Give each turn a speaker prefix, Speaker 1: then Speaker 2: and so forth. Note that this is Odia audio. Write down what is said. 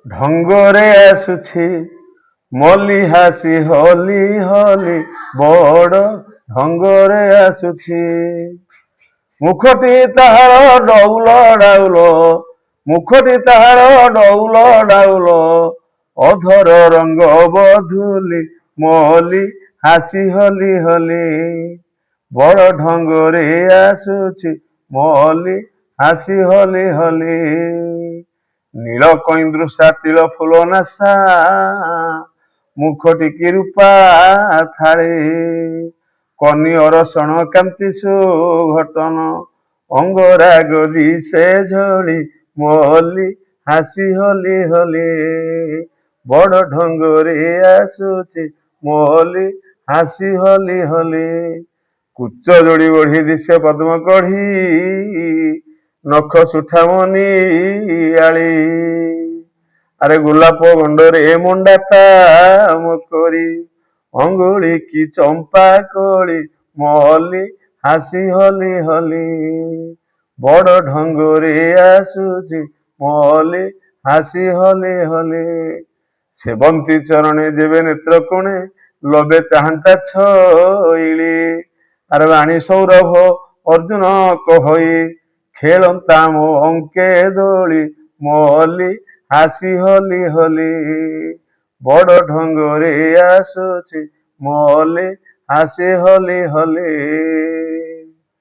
Speaker 1: ଢଙ୍ଗରେ ଆସୁଛି ମଲି ହାସି ହଲି ହଲି ବଡ଼ ଢଙ୍ଗରେ ଆସୁଛି। ମୁଖଟି ତାହାର ଡଉଲ ଡାଉଲ, ମୁଖଟି ତାହାର ଡଉଲ ଡାଉଲ, ଅଧର ରଙ୍ଗ ବଧୁଲି ମଲି ହାସି ହଲି ହଲି ବଡ଼ ଢଙ୍ଗରେ ଆସୁଛି ମଲି ହାସି ହଲି ହଲି। ନୀଳ କଇଁଦୃଶା ତିଳ ଫୁଲ ନାସା, ମୁଖଟି କି ରୂପା ଥାଳି, କନି ଅରସଣ କାନ୍ତି ସୁଘଟନ, ଅଙ୍ଗରାଗ ଦିଶେ ଝଳି ମଲି ହାସି ହଲି ହଲି ବଡ଼ ଢଙ୍ଗରେ ଆସୁଛି ମଲି ହାସି ହଲି ହଲି। କୁଚ ଯୋଡ଼ି ବଢି ଦିଶେ ପଦ୍ମ କଢି, ନଖ ସୁଠା ମନିଆଳି, ଆରେ ଗୋଲାପ ଗଣ୍ଡରେ ମୁଣ୍ଡା ତା ମକରି, ଅଙ୍ଗୁଳି କି ଚମ୍ପା କଳି ମଲି ହାସି ହଲି ହଲି ବଡ଼ ଢଙ୍ଗରେ ଆସୁଛି ମଲି ହାସି ହଲି ହଲି। ସେବନ୍ତୀ ଚରଣେ ଦେବେ ନେତ୍ର କୋଣେ, ଲବେ ଚାହାନ୍ତା ଛଇଳି, ଆରେ ବାଣୀ ସୌରଭ ଅର୍ଜୁନ କହଇ, ଖେଳନ୍ତା ମୋ ଅଙ୍କେ ଦୋଳି ମଲି ହାସି ହଲି ହଲି ବଡ଼ ଢଙ୍ଗରେ ଆସୁଛି ମଲି ହାସି ହଲି ହଲି।